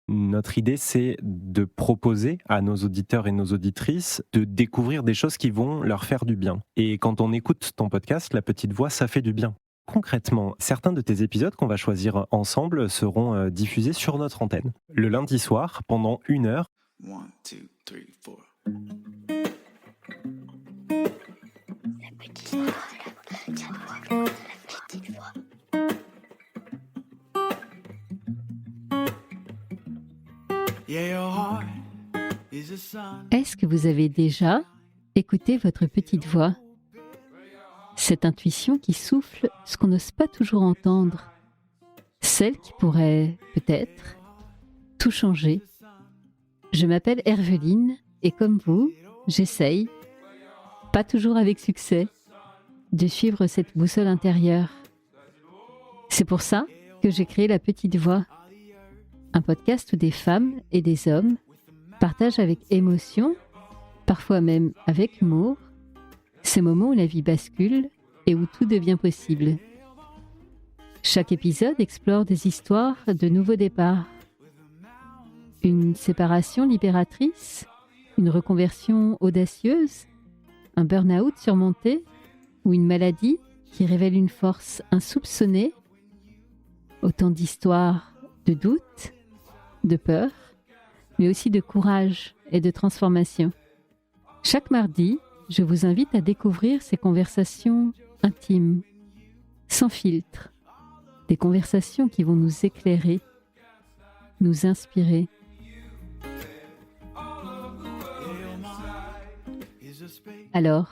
Notre idée, c'est de proposer à nos auditeurs et nos auditrices de découvrir des choses qui vont leur faire du bien. Et quand on écoute ton podcast, La Petite Voix, ça fait du bien. Concrètement, certains de tes épisodes qu'on va choisir ensemble seront diffusés sur notre antenne. Le lundi soir, pendant 1 heure. 1, 2, 3, 4. La petite voix, la petite voix. Est-ce que vous avez déjà écouté votre petite voix ? Cette intuition qui souffle ce qu'on n'ose pas toujours entendre. Celle qui pourrait, peut-être, tout changer. Je m'appelle Herveline et comme vous, j'essaye, pas toujours avec succès, de suivre cette boussole intérieure. C'est pour ça que j'ai créé La Petite Voix, un podcast où des femmes et des hommes partagent avec émotion, parfois même avec humour, ces moments où la vie bascule et où tout devient possible. Chaque épisode explore des histoires de nouveaux départs. Une séparation libératrice, une reconversion audacieuse, un burn-out surmonté ou une maladie qui révèle une force insoupçonnée. Autant d'histoires de doute, de peur, mais aussi de courage et de transformation. Chaque mardi, je vous invite à découvrir ces conversations intimes, sans filtre, des conversations qui vont nous éclairer, nous inspirer. Alors,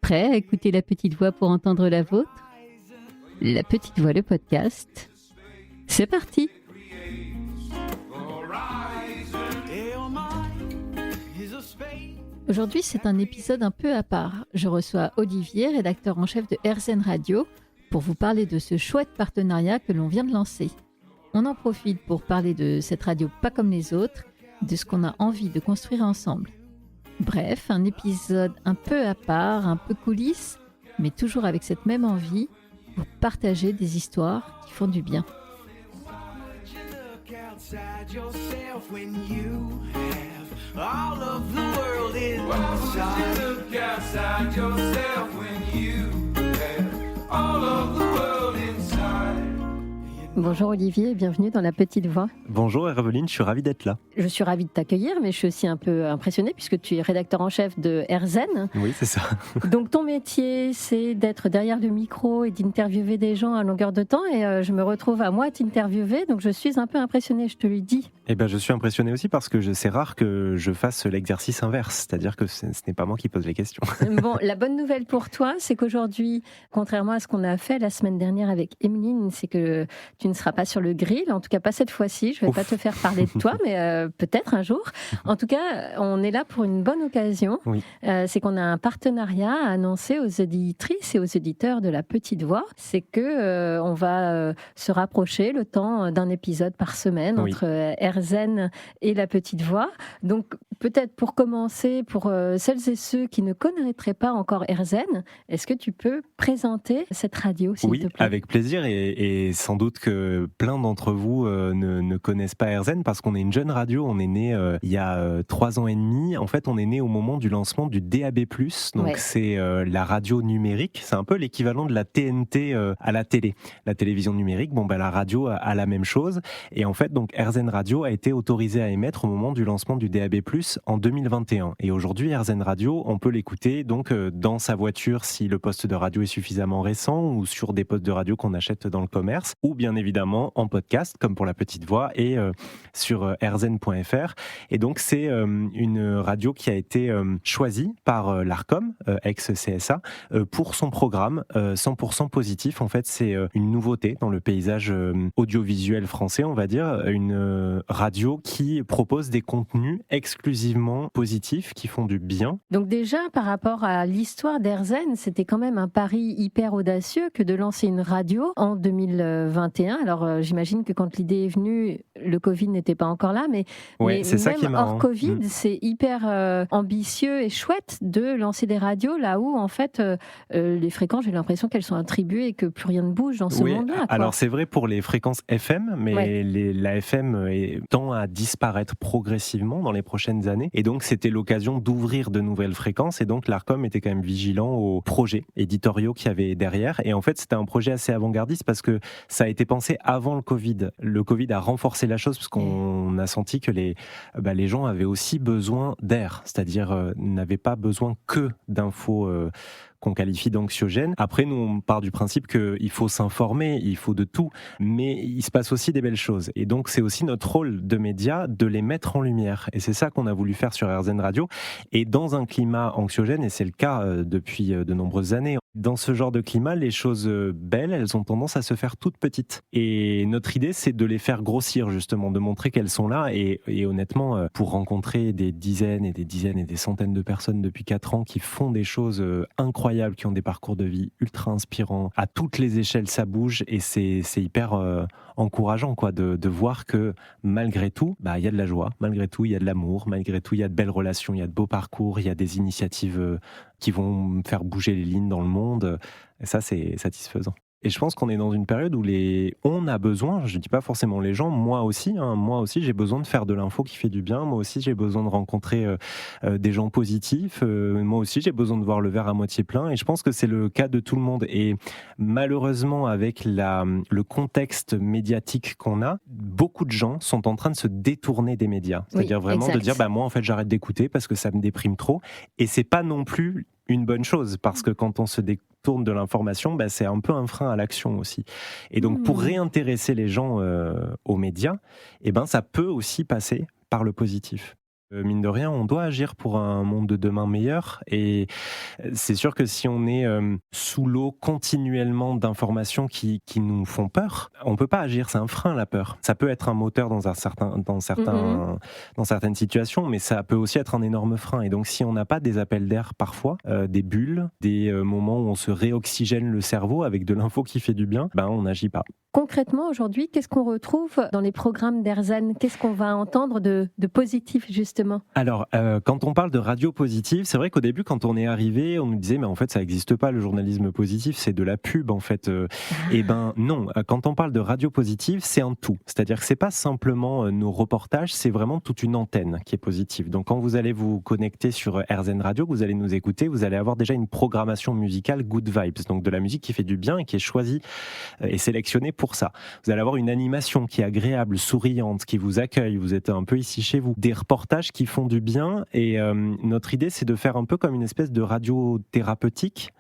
prêt à écouter La Petite Voix pour entendre la vôtre ? La Petite Voix, le podcast, c'est parti ! Aujourd'hui, c'est un épisode un peu à part. Je reçois Olivier, rédacteur en chef de RZN Radio, pour vous parler de ce chouette partenariat que l'on vient de lancer. On en profite pour parler de cette radio pas comme les autres, de ce qu'on a envie de construire ensemble. Bref, un épisode un peu à part, un peu coulisses, mais toujours avec cette même envie pour partager des histoires qui font du bien. All of the world is inside. Look outside yourself when you have all of the world inside. Bonjour Olivier, bienvenue dans La Petite Voix. Bonjour Herveline, je suis ravi d'être là. Je suis ravie de t'accueillir, mais je suis aussi un peu impressionnée puisque tu es rédacteur en chef de RZN. Oui, c'est ça. Donc ton métier, c'est d'être derrière le micro et d'interviewer des gens à longueur de temps. Et je me retrouve à moi t'interviewer, donc je suis un peu impressionnée, je te le dis. Eh ben, je suis impressionné aussi parce que c'est rare que je fasse l'exercice inverse, c'est-à-dire que ce n'est pas moi qui pose les questions. Bon, la bonne nouvelle pour toi, c'est qu'aujourd'hui, contrairement à ce qu'on a fait la semaine dernière avec Emeline, c'est que tu ne seras pas sur le grill, en tout cas pas cette fois-ci. Je ne vais pas te faire parler de toi, mais peut-être un jour. En tout cas, on est là pour une bonne occasion. Oui. C'est qu'on a un partenariat à annoncer aux auditrices et aux auditeurs de La Petite Voix. C'est que on va se rapprocher le temps d'un épisode par semaine entre RZN et La Petite Voix. Donc peut-être pour commencer, pour celles et ceux qui ne connaîtraient pas encore RZN, est-ce que tu peux présenter cette radio, s'il te plaît ? Oui, avec plaisir, et sans doute que plein d'entre vous ne connaissent pas RZN parce qu'on est une jeune radio, on est né il y a 3 ans et demi. En fait, on est né au moment du lancement du DAB+, donc c'est la radio numérique, c'est un peu l'équivalent de la TNT à la télé. La télévision numérique, la radio a la même chose, et en fait, donc RZN Radio a été autorisé à émettre au moment du lancement du DAB+, en 2021. Et aujourd'hui, RZN Radio, on peut l'écouter donc dans sa voiture si le poste de radio est suffisamment récent, ou sur des postes de radio qu'on achète dans le commerce, ou bien évidemment en podcast, comme pour La Petite Voix, et sur rzn.fr. Et donc, c'est une radio qui a été choisie par l'ARCOM, ex-CSA, pour son programme 100% positif. En fait, c'est une nouveauté dans le paysage audiovisuel français, on va dire, une radio qui propose des contenus exclusifs exclusivement positifs, qui font du bien. Donc déjà, par rapport à l'histoire d'Airzen, c'était quand même un pari hyper audacieux que de lancer une radio en 2021. Alors j'imagine que quand l'idée est venue, le Covid n'était pas encore là, mais C'est ça même qui est marrant. hors Covid, c'est hyper ambitieux et chouette de lancer des radios là où en fait les fréquences, j'ai l'impression qu'elles sont attribuées et que plus rien ne bouge dans ce monde-là. Alors c'est vrai pour les fréquences FM, mais la FM tend à disparaître progressivement dans les prochaines années. Et donc c'était l'occasion d'ouvrir de nouvelles fréquences. Et donc l'Arcom était quand même vigilant aux projets éditoriaux qu'il y avait derrière. Et en fait c'était un projet assez avant-gardiste parce que ça a été pensé avant le Covid. Le Covid a renforcé la chose parce qu'on a senti que les gens avaient aussi besoin d'air, c'est-à-dire n'avaient pas besoin que d'infos qu'on qualifie d'anxiogènes. Après, nous, on part du principe qu'il faut s'informer, il faut de tout, mais il se passe aussi des belles choses. Et donc, c'est aussi notre rôle de médias de les mettre en lumière. Et c'est ça qu'on a voulu faire sur RZN Radio. Et dans un climat anxiogène, et c'est le cas depuis de nombreuses années, dans ce genre de climat, les choses belles, elles ont tendance à se faire toutes petites. Et notre idée, c'est de les faire grossir, justement, de montrer qu'elles sont là. Et honnêtement, pour rencontrer des dizaines et des centaines de personnes depuis 4 ans qui font des choses incroyables, qui ont des parcours de vie ultra inspirants, à toutes les échelles, ça bouge. Et c'est hyper encourageant, quoi, de voir que malgré tout, il y a de la joie, malgré tout, il y a de l'amour, malgré tout, il y a de belles relations, il y a de beaux parcours, il y a des initiatives qui vont faire bouger les lignes dans le monde. Et ça, c'est satisfaisant. Et je pense qu'on est dans une période où on a besoin, je ne dis pas forcément les gens, moi aussi j'ai besoin de faire de l'info qui fait du bien, moi aussi j'ai besoin de rencontrer des gens positifs, moi aussi j'ai besoin de voir le verre à moitié plein, et je pense que c'est le cas de tout le monde. Et malheureusement, avec le contexte médiatique qu'on a, beaucoup de gens sont en train de se détourner des médias. C'est-à-dire vraiment de dire, moi en fait j'arrête d'écouter parce que ça me déprime trop, et c'est pas non plus une bonne chose, parce que quand on se détourne de l'information, c'est un peu un frein à l'action aussi. Et donc pour réintéresser les gens aux médias, ça peut aussi passer par le positif. Mine de rien, on doit agir pour un monde de demain meilleur, et c'est sûr que si on est sous l'eau continuellement d'informations qui nous font peur, on peut pas agir, c'est un frein, la peur. Ça peut être un moteur dans certaines situations, mais ça peut aussi être un énorme frein. Et donc si on n'a pas des appels d'air parfois, des bulles, des moments où on se réoxygène le cerveau avec de l'info qui fait du bien, on n'agit pas. Concrètement, aujourd'hui, qu'est-ce qu'on retrouve dans les programmes d'Airzen ? Qu'est-ce qu'on va entendre de positif, justement ? Alors, quand on parle de radio positive, c'est vrai qu'au début, quand on est arrivé, on nous disait, mais en fait, ça n'existe pas, le journalisme positif, c'est de la pub, en fait. Non, quand on parle de radio positive, c'est un tout. C'est-à-dire que c'est pas simplement nos reportages, c'est vraiment toute une antenne qui est positive. Donc, quand vous allez vous connecter sur RZN Radio, que vous allez nous écouter, vous allez avoir déjà une programmation musicale Good Vibes, donc de la musique qui fait du bien et qui est choisie et sélectionnée pour ça. Vous allez avoir une animation qui est agréable, souriante, qui vous accueille, vous êtes un peu ici chez vous. Des reportages qui font du bien, et notre idée, c'est de faire un peu comme une espèce de radio thérapeutique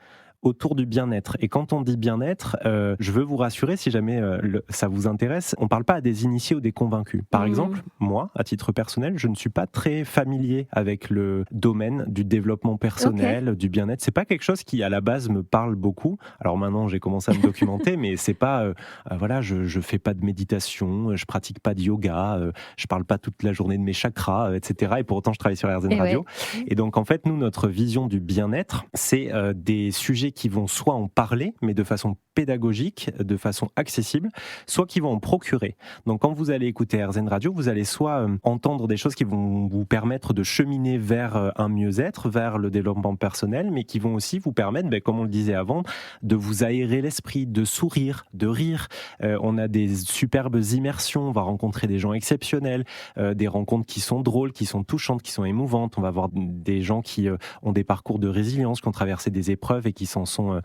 autour du bien-être. Et quand on dit bien-être, je veux vous rassurer, si jamais ça vous intéresse, on ne parle pas à des initiés ou des convaincus. Par exemple, moi, à titre personnel, je ne suis pas très familier avec le domaine du développement personnel, du bien-être. C'est pas quelque chose qui, à la base, me parle beaucoup. Alors maintenant, j'ai commencé à me documenter, mais c'est pas, je fais pas de méditation, je pratique pas de yoga, je parle pas toute la journée de mes chakras, etc. Et pour autant, je travaille sur RZN Radio. Et donc, en fait, nous, notre vision du bien-être, c'est des sujets qui vont soit en parler, mais de façon pédagogique, de façon accessible, soit qui vont en procurer. Donc quand vous allez écouter RZN Radio, vous allez soit entendre des choses qui vont vous permettre de cheminer vers un mieux-être, vers le développement personnel, mais qui vont aussi vous permettre, comme on le disait avant, de vous aérer l'esprit, de sourire, de rire. On a des superbes immersions, on va rencontrer des gens exceptionnels, des rencontres qui sont drôles, qui sont touchantes, qui sont émouvantes. On va voir des gens qui ont des parcours de résilience, qui ont traversé des épreuves et qui s'en sont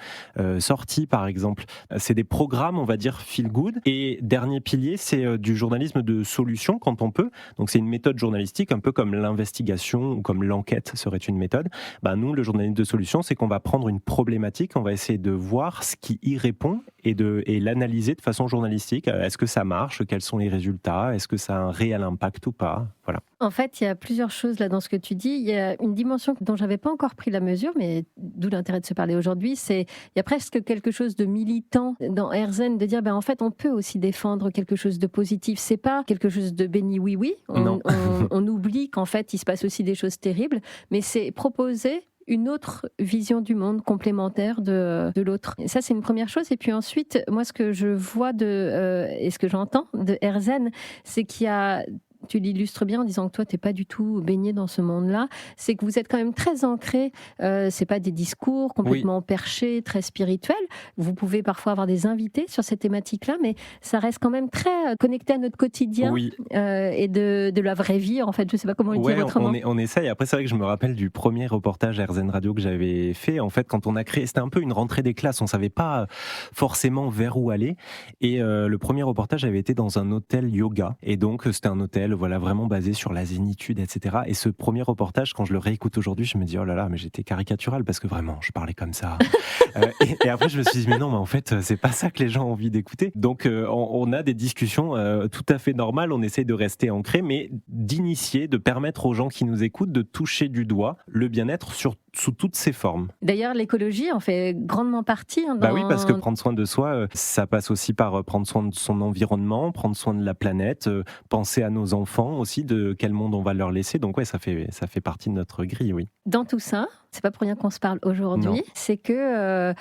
sortis, par exemple. C'est des programmes, on va dire, feel good. Et dernier pilier, c'est du journalisme de solution quand on peut. Donc c'est une méthode journalistique, un peu comme l'investigation ou comme l'enquête serait une méthode. Nous, le journalisme de solution, c'est qu'on va prendre une problématique, on va essayer de voir ce qui y répond et l'analyser de façon journalistique. Est-ce que ça marche? Quels sont les résultats? Est-ce que ça a un réel impact ou pas? Voilà. En fait, il y a plusieurs choses là dans ce que tu dis. Il y a une dimension dont j'avais pas encore pris la mesure, mais d'où l'intérêt de se parler aujourd'hui. Il y a presque quelque chose de militant dans AirZen, de dire en fait on peut aussi défendre quelque chose de positif. C'est pas quelque chose de béni oui. On oublie qu'en fait il se passe aussi des choses terribles, mais c'est proposer une autre vision du monde complémentaire de l'autre. Et ça, c'est une première chose. Et puis ensuite, moi, ce que je vois et ce que j'entends de AirZen, c'est qu'il y a... Tu l'illustres bien en disant que toi, tu n'es pas du tout baigné dans ce monde-là. C'est que vous êtes quand même très ancré. C'est pas des discours complètement perchés, très spirituels. Vous pouvez parfois avoir des invités sur ces thématiques-là, mais ça reste quand même très connecté à notre quotidien et de la vraie vie, en fait. Je ne sais pas comment le dire autrement. On essaye. Après, c'est vrai que je me rappelle du premier reportage AirZen Radio que j'avais fait. En fait, quand on a créé, c'était un peu une rentrée des classes. On ne savait pas forcément vers où aller. Et le premier reportage avait été dans un hôtel yoga. Et donc, c'était un hôtel vraiment basé sur la zénitude, etc. Et ce premier reportage, quand je le réécoute aujourd'hui, je me dis, oh là là, mais j'étais caricatural parce que vraiment, je parlais comme ça. Et après, je me suis dit, mais non, mais en fait, c'est pas ça que les gens ont envie d'écouter. Donc, on a des discussions tout à fait normales. On essaie de rester ancré, mais d'initier, de permettre aux gens qui nous écoutent de toucher du doigt le bien-être sous toutes ses formes. D'ailleurs, l'écologie en fait grandement partie. Bah oui, parce que prendre soin de soi, ça passe aussi par prendre soin de son environnement, prendre soin de la planète, penser à nos enfants aussi, de quel monde on va leur laisser. Donc ouais, ça fait partie de notre grille, oui. Dans tout ça, c'est pas pour rien qu'on se parle aujourd'hui, c'est que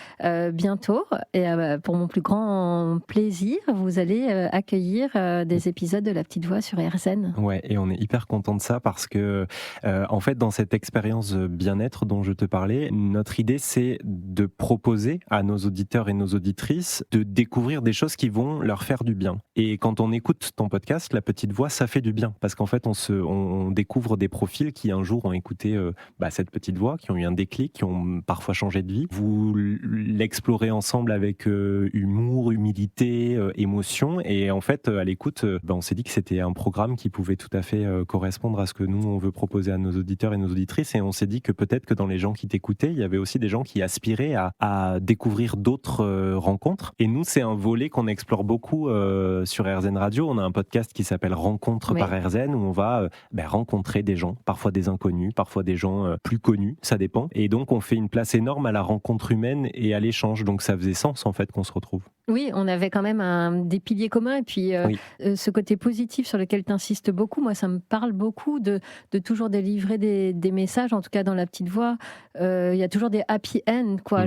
bientôt, et pour mon plus grand plaisir, vous allez accueillir des épisodes de La Petite Voix sur AirZen. Ouais, et on est hyper content de ça parce que, en fait, dans cette expérience bien-être dont je te parlais, notre idée, c'est de proposer à nos auditeurs et nos auditrices de découvrir des choses qui vont leur faire du bien. Et quand on écoute ton podcast, La Petite Voix, ça fait du bien parce qu'en fait, on découvre des profils qui un jour ont écouté cette petite voix, qui ont eu un déclic, qui ont parfois changé de vie. Vous l'explorez ensemble avec humour, humilité, émotion. Et en fait, à l'écoute, on s'est dit que c'était un programme qui pouvait tout à fait correspondre à ce que nous, on veut proposer à nos auditeurs et nos auditrices. Et on s'est dit que peut-être que dans les gens qui t'écoutaient, il y avait aussi des gens qui aspiraient à découvrir d'autres rencontres. Et nous, c'est un volet qu'on explore beaucoup sur AirZen Radio. On a un podcast qui s'appelle Rencontre par AirZen, où on va rencontrer des gens, parfois des inconnus, parfois des gens plus connus, ça dépend. Et donc, on fait une place énorme à la rencontre humaine et à l'échange. Donc, ça faisait sens, en fait, qu'on se retrouve. Oui, on avait quand même des piliers communs. Et puis, ce côté positif sur lequel tu insistes beaucoup, moi, ça me parle beaucoup de toujours délivrer des messages, en tout cas dans La Petite Voix. Il y a toujours des happy end, quoi.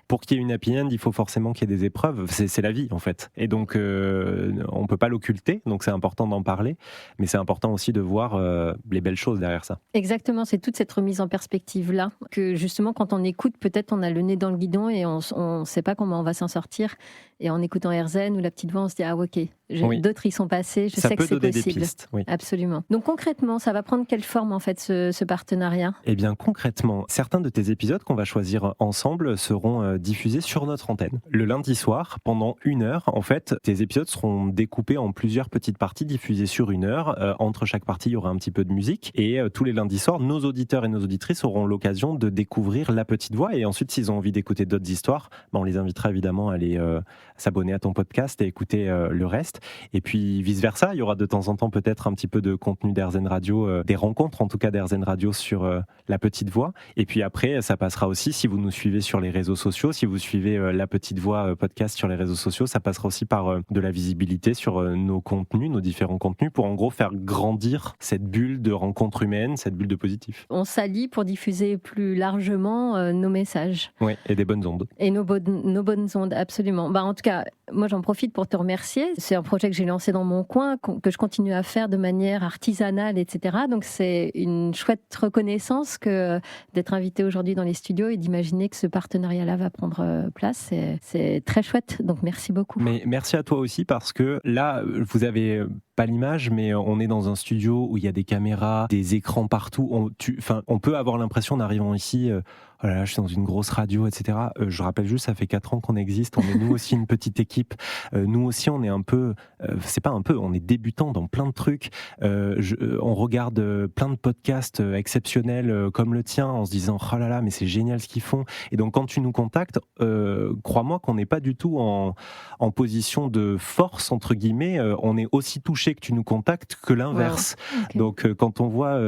Pour qu'il y ait une happy end, il faut forcément qu'il y ait des épreuves. C'est la vie, en fait. Et donc, on ne peut pas l'occulter. Donc, c'est important d'en parler. Mais c'est important aussi de voir les belles choses derrière ça. Exactement. C'est toute cette remise en perspective-là que, justement, quand on écoute, peut-être on a le nez dans le guidon et on ne sait pas comment on va s'en sortir. Et en écoutant AirZen ou La Petite Voix, on se dit, ah ok, d'autres y sont passés, je sais que c'est possible. Ça peut donner des pistes, oui. Absolument. Donc concrètement, ça va prendre quelle forme en fait ce partenariat ? Eh bien concrètement, certains de tes épisodes qu'on va choisir ensemble seront diffusés sur notre antenne. Le lundi soir, pendant 1 heure, en fait, tes épisodes seront découpés en plusieurs petites parties diffusées sur 1 heure. Entre chaque partie, il y aura un petit peu de musique. Et tous les lundis soirs, nos auditeurs et nos auditrices auront l'occasion de découvrir La Petite Voix. Et ensuite, s'ils ont envie d'écouter d'autres histoires, on les invitera évidemment à aller s'abonner à ton podcast et écouter le reste. Et puis vice-versa, il y aura de temps en temps peut-être un petit peu de contenu d'AirZen Radio, des rencontres en tout cas d'AirZen Radio sur La Petite Voix. Et puis après, ça passera aussi, si vous nous suivez sur les réseaux sociaux, si vous suivez La Petite Voix podcast sur les réseaux sociaux, ça passera aussi par de la visibilité sur nos contenus, nos différents contenus, pour en gros faire grandir cette bulle de rencontres humaines, cette bulle de positif. On s'allie pour diffuser plus largement nos messages. Oui, et des bonnes ondes. Et nos bonnes ondes, absolument. En tout cas, moi j'en profite pour te remercier. C'est un projet que j'ai lancé dans mon coin, que je continue à faire de manière artisanale, etc. Donc c'est une chouette reconnaissance que d'être invité aujourd'hui dans les studios et d'imaginer que ce partenariat-là va prendre place. C'est très chouette, donc merci beaucoup. Mais merci à toi aussi parce que là, vous avez pas l'image, mais on est dans un studio où il y a des caméras, des écrans partout. On peut avoir l'impression en arrivant ici... oh là là, je suis dans une grosse radio, etc. Je rappelle juste, ça fait 4 ans qu'on existe. On est nous aussi une petite équipe. Nous aussi, on est un peu, c'est pas un peu, on est débutants dans plein de trucs. On regarde plein de podcasts exceptionnels comme le tien en se disant, oh là là, mais c'est génial ce qu'ils font. Et donc, quand tu nous contactes, crois-moi qu'on n'est pas du tout en position de force, entre guillemets. On est aussi touché que tu nous contactes que l'inverse. Wow. Okay. Donc, quand on voit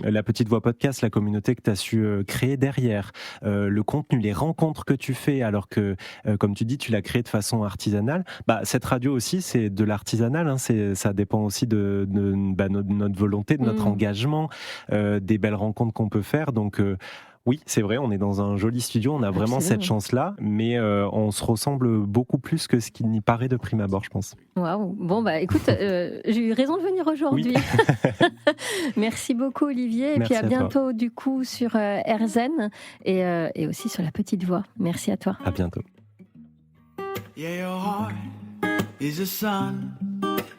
la Petite Voix Podcast, la communauté que tu as su créer derrière, le contenu, les rencontres que tu fais, alors que, comme tu dis, tu l'as créé de façon artisanale, cette radio aussi, c'est de l'artisanal. Hein, ça dépend aussi de notre volonté, de notre engagement, des belles rencontres qu'on peut faire. Donc, oui, c'est vrai, on est dans un joli studio, on a vraiment Absolument. cette chance-là, mais on se ressemble beaucoup plus que ce qui n'y paraît de prime abord, je pense. Waouh. Bon, écoute, j'ai eu raison de venir aujourd'hui. Oui. Merci beaucoup, Olivier. Et Merci puis à bientôt, du coup, sur RZN et aussi sur La Petite Voix. Merci à toi. À bientôt. Yeah, your heart is a sun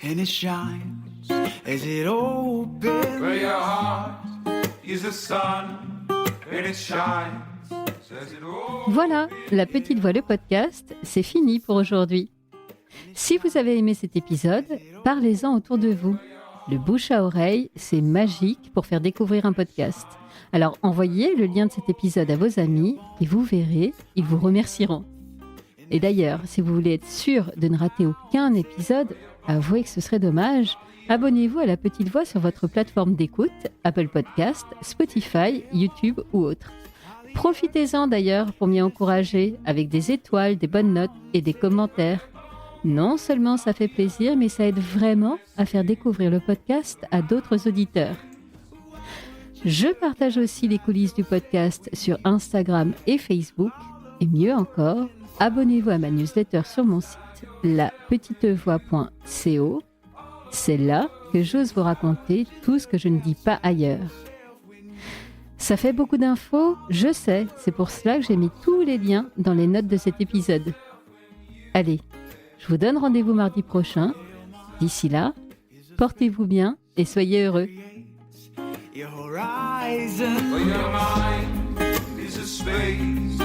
and it shines as it opens. Where your heart is a sun and it shines as it opens. Voilà, La Petite Voix, le podcast, c'est fini pour aujourd'hui. Si vous avez aimé cet épisode, parlez-en autour de vous. Le bouche à oreille, c'est magique pour faire découvrir un podcast. Alors envoyez le lien de cet épisode à vos amis et vous verrez, ils vous remercieront. Et d'ailleurs, si vous voulez être sûr de ne rater aucun épisode, avouez que ce serait dommage, abonnez-vous à La Petite Voix sur votre plateforme d'écoute, Apple Podcast, Spotify, YouTube ou autre. Profitez-en d'ailleurs pour m'y encourager avec des étoiles, des bonnes notes et des commentaires. Non seulement ça fait plaisir, mais ça aide vraiment à faire découvrir le podcast à d'autres auditeurs. Je partage aussi les coulisses du podcast sur Instagram et Facebook. Et mieux encore, abonnez-vous à ma newsletter sur mon site lapetitevoix.co. C'est là que j'ose vous raconter tout ce que je ne dis pas ailleurs. Ça fait beaucoup d'infos, je sais, c'est pour cela que j'ai mis tous les liens dans les notes de cet épisode. Allez, je vous donne rendez-vous mardi prochain. D'ici là, portez-vous bien et soyez heureux. Your horizon. Where your mind is a space